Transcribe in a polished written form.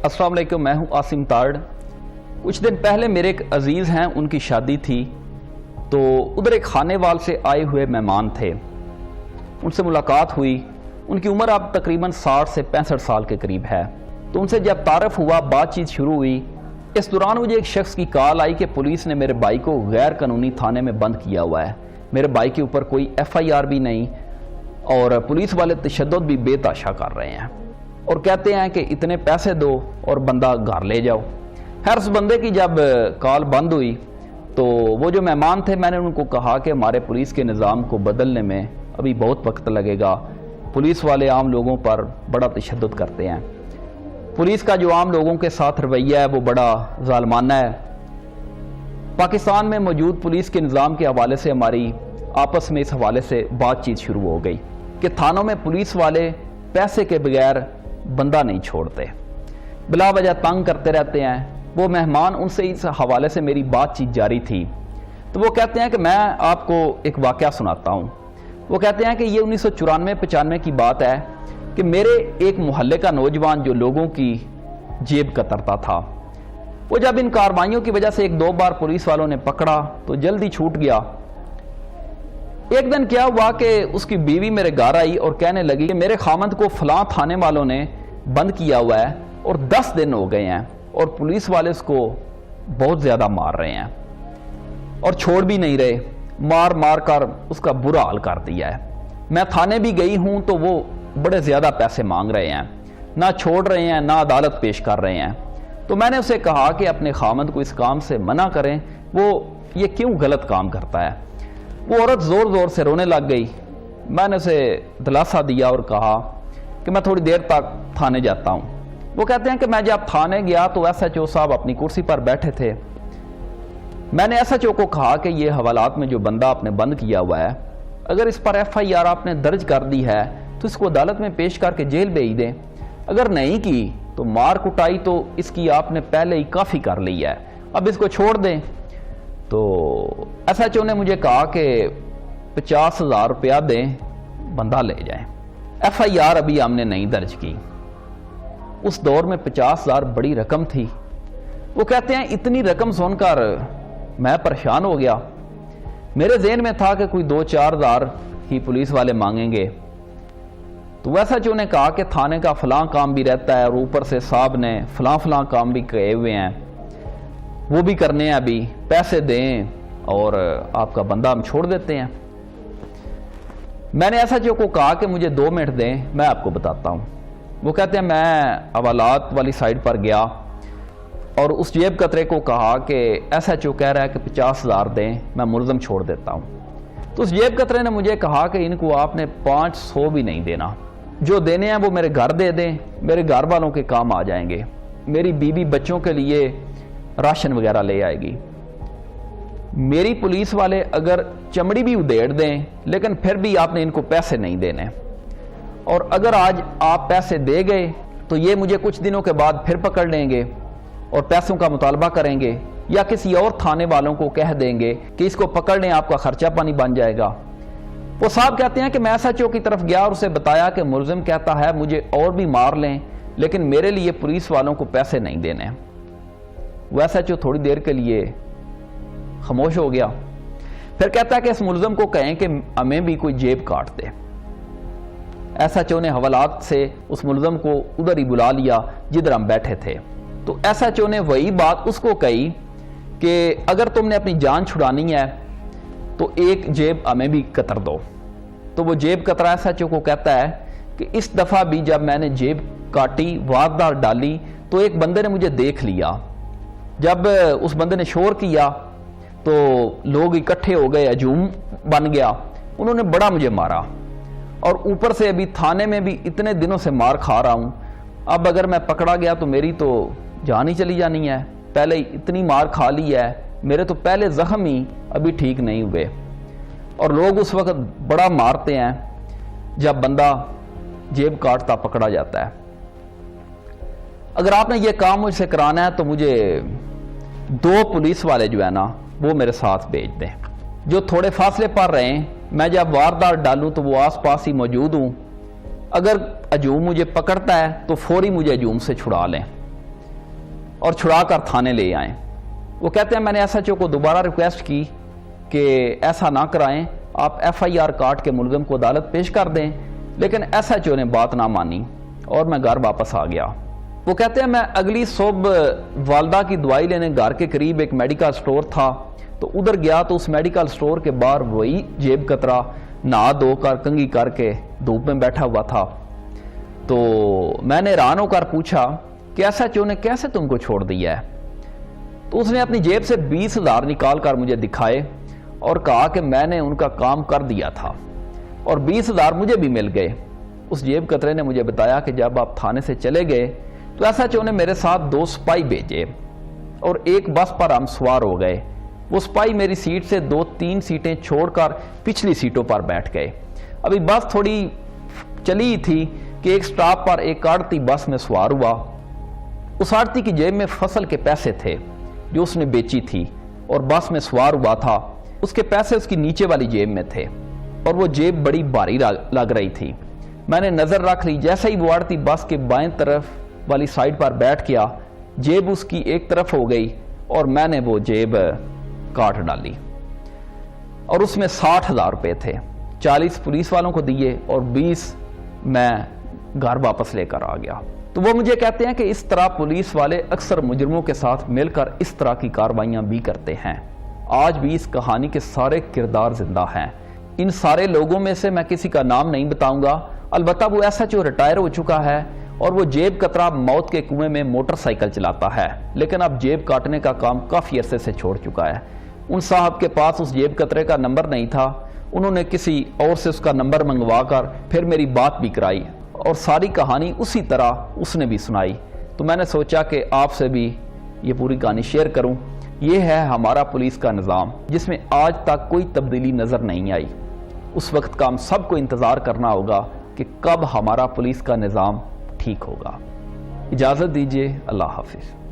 अस्सलाम वालेकुम, मैं हूं आसिम ताड़। कुछ दिन पहले मेरे एक अजीज़ हैं, उनकी शादी थी, तो उधर एक खानेवाल से आए हुए मेहमान थे। उनसे मुलाकात हुई। उनकी उम्र अब तकरीबन 60 से 65 साल के करीब है। तो उनसे जब तारफ़ हुआ, बातचीत शुरू हुई। इस दौरान मुझे एक शख्स की कॉल आई कि पुलिस ने मेरे भाई को गैर कानूनी थाने में बंद किया हुआ है। मेरे भाई के ऊपर कोई FIR भी नहीं और पुलिस वाले तशद्दुद भी बेतहाशा कर रहे हैं और कहते हैं कि इतने पैसे दो और बंदा घर ले जाओ। खैर, उस बंदे की जब कॉल बंद हुई तो वो जो मेहमान थे, मैंने उनको कहा कि हमारे पुलिस के निज़ाम को बदलने में अभी बहुत वक्त लगेगा। पुलिस वाले आम लोगों पर बड़ा तशद्दुद करते हैं। पुलिस का जो आम लोगों के साथ रवैया है वो बड़ा ज़ालिमाना है। पाकिस्तान में मौजूद पुलिस के निज़ाम के हवाले से हमारी आपस में इस हवाले से बातचीत शुरू हो गई कि थानों में पुलिस वाले पैसे के बगैर बंदा नहीं छोड़ते, बिला वजह तंग करते रहते हैं। वो मेहमान, उनसे इस हवाले से मेरी बातचीत जारी थी। तो वो कहते हैं कि मैं आपको एक वाक़या सुनाता हूँ। वो कहते हैं कि ये 1994-95 की बात है कि मेरे एक मोहल्ले का नौजवान जो लोगों की जेब कतरता था, वो जब इन कार्रवाइयों की वजह से 1-2 बार पुलिस वालों ने पकड़ा तो जल्दी छूट गया। एक दिन क्या हुआ कि उसकी बीवी मेरे घर आई और कहने लगी कि मेरे खामद को फलां थाने वालों ने बंद किया हुआ है और 10 दिन हो गए हैं और पुलिस वाले उसको बहुत ज़्यादा मार रहे हैं और छोड़ भी नहीं रहे, मार मार कर उसका बुरा हाल कर दिया है। मैं थाने भी गई हूँ तो वो बड़े ज़्यादा पैसे मांग रहे हैं, ना छोड़ रहे हैं ना अदालत पेश कर रहे हैं। तो मैंने उसे कहा कि अपने खामद को इस काम से मना करें, वो ये क्यों गलत काम करता है। वो औरत ज़ोर ज़ोर से रोने लग गई। मैंने उसे दिलासा दिया और कहा कि मैं थोड़ी देर तक थाने जाता हूँ। वो कहते हैं कि मैं जब थाने गया तो SHO साहब अपनी कुर्सी पर बैठे थे। मैंने SHO को कहा कि ये हवालात में जो बंदा आपने बंद किया हुआ है, अगर इस पर FIR आपने दर्ज कर दी है तो इसको अदालत में पेश करके जेल भेज दें। अगर नहीं की तो मार कुटाई तो इसकी आपने पहले ही काफ़ी कर ली है, अब इसको छोड़ दें। तो SHO ने मुझे कहा कि 50,000 रुपया दें, बंदा ले जाएं। FIR अभी हमने नहीं दर्ज की। उस दौर में 50,000 बड़ी रकम थी। वो कहते हैं इतनी रकम सुनकर मैं परेशान हो गया। मेरे ज़हन में था कि कोई 2-4 हज़ार ही पुलिस वाले मांगेंगे। तो SHO ने कहा कि थाने का फलां काम भी रहता है और ऊपर से साहब ने फलां काम भी कहे हुए हैं, वो भी करने हैं, अभी पैसे दें और आपका बंदा हम छोड़ देते हैं। मैंने SHO को कहा कि मुझे 2 मिनट दें, मैं आपको बताता हूँ। वो कहते हैं मैं हवालात वाली साइड पर गया और उस जेब कतरे को कहा कि SHO कह रहा है कि 50,000 दें, मैं मुलज़म छोड़ देता हूँ। तो उस जेब कतरे ने मुझे कहा कि इनको आपने 500 भी नहीं देना, जो देने हैं वो मेरे घर दे दें, मेरे घर वालों के काम आ जाएंगे, मेरी बीवी बच्चों के लिए राशन वगैरह ले आएगी। मेरी पुलिस वाले अगर चमड़ी भी उधेड़ दें लेकिन फिर भी आपने इनको पैसे नहीं देने, और अगर आज आप पैसे दे गए तो ये मुझे कुछ दिनों के बाद फिर पकड़ लेंगे और पैसों का मुतालबा करेंगे या किसी और थाने वालों को कह देंगे कि इसको पकड़ लें, आपका खर्चा पानी बन जाएगा। वो साहब कहते हैं कि मैं SHO की तरफ गया और उसे बताया कि मुलजिम कहता है मुझे और भी मार लें लेकिन मेरे लिए पुलिस वालों को पैसे नहीं देने। वो SHO थोड़ी देर के लिए खामोश हो गया। फिर कहता है कि इस मुलजिम को कहें कि हमें भी कोई जेब काट दे। SHO ने हवालात से उस मुलजिम को उधर ही बुला लिया जिधर हम बैठे थे। तो SHO ने वही बात उसको कही कि अगर तुमने अपनी जान छुड़ानी है तो एक जेब हमें भी कतर दो। तो वो जेब कतरा SHO को कहता है कि इस दफ़ा भी जब मैंने जेब काटी, वारदात डाली, तो एक बंदे ने मुझे देख लिया। जब उस बंदे ने शोर किया तो लोग इकट्ठे हो गए, हजूम बन गया। उन्होंने बड़ा मुझे मारा और ऊपर से अभी थाने में भी इतने दिनों से मार खा रहा हूँ। अब अगर मैं पकड़ा गया तो मेरी तो जान ही चली जानी है। पहले इतनी मार खा ली है, मेरे तो पहले ज़ख्म ही अभी ठीक नहीं हुए। और लोग उस वक्त बड़ा मारते हैं जब बंदा जेब काटता पकड़ा जाता है। अगर आपने ये काम मुझसे कराना है तो मुझे 2 पुलिस वाले जो है ना वो मेरे साथ भेज दें, जो थोड़े फासले पर रहें। मैं जब वारदात डालूं तो वो आस पास ही मौजूद हूँ। अगर हजूम मुझे पकड़ता है तो फौरी मुझे हजूम से छुड़ा लें। اور چھڑا کر تھانے لے آئیں۔ وہ کہتے ہیں میں نے SHO کو دوبارہ ریکویسٹ کی کہ ایسا نہ کرائیں، آپ FIR کاٹ کے ملزم کو عدالت پیش کر دیں، لیکن SHO نے بات نہ مانی اور میں گھر واپس آ گیا۔ وہ کہتے ہیں میں اگلی صبح والدہ کی دوائی لینے گھر کے قریب ایک میڈیکل سٹور تھا تو ادھر گیا تو اس میڈیکل سٹور کے باہر وہی جیب کترا نہا دھو کر کنگھی کر کے دھوپ میں بیٹھا ہوا تھا۔ تو میں نے حیران ہو کر پوچھا کہ SHO نے کیسے تم کو چھوڑ دیا ہے؟ تو اس نے اپنی جیب سے 20,000 نکال کر مجھے دکھائے اور کہا کہ میں نے ان کا کام کر دیا تھا اور 20,000 مجھے بھی مل گئے۔ اس جیب کترے نے مجھے بتایا کہ جب آپ تھانے سے چلے گئے تو SHO نے میرے ساتھ 2 سپاہی بھیجے اور ایک بس پر ہم سوار ہو گئے۔ وہ سپاہی میری سیٹ سے 2-3 سیٹیں چھوڑ کر پچھلی سیٹوں پر بیٹھ گئے۔ ابھی بس تھوڑی چلی تھی کہ ایک سٹاپ پر ایک آڑتی بس میں سوار ہوا۔ اس آڑتی کی جیب میں فصل کے پیسے تھے جو اس نے بیچی تھی اور بس میں سوار ہوا تھا۔ اس کے پیسے اس کی نیچے والی جیب میں تھے اور وہ جیب بڑی بھاری لگ رہی تھی۔ میں نے نظر رکھ لی، جیسے ہی وہ آڑتی بس کے بائیں طرف والی سائڈ پر بیٹھ گیا، جیب اس کی ایک طرف ہو گئی اور میں نے وہ جیب کاٹ ڈالی اور اس میں 60,000 روپے تھے۔ 40 پولیس والوں کو دیے اور 20 میں گھر واپس لے کر آ گیا۔ تو وہ مجھے کہتے ہیں کہ اس طرح پولیس والے اکثر مجرموں کے ساتھ مل کر اس طرح کی کارروائیاں بھی کرتے ہیں۔ آج بھی اس کہانی کے سارے کردار زندہ ہیں۔ ان سارے لوگوں میں سے میں کسی کا نام نہیں بتاؤں گا، البتہ وہ SHO ریٹائر ہو چکا ہے اور وہ جیب کترا موت کے کنویں میں موٹر سائیکل چلاتا ہے، لیکن اب جیب کاٹنے کا کام کافی عرصے سے چھوڑ چکا ہے۔ ان صاحب کے پاس اس جیب کترے کا نمبر نہیں تھا، انہوں نے کسی اور سے اس کا نمبر منگوا کر پھر میری بات بھی کرائی اور ساری کہانی اسی طرح اس نے بھی سنائی۔ تو میں نے سوچا کہ آپ سے بھی یہ پوری کہانی شیئر کروں۔ یہ ہے ہمارا پولیس کا نظام جس میں آج تک کوئی تبدیلی نظر نہیں آئی۔ اس وقت کا ہم سب کو انتظار کرنا ہوگا کہ کب ہمارا پولیس کا نظام ٹھیک ہوگا۔ اجازت دیجیے، اللہ حافظ۔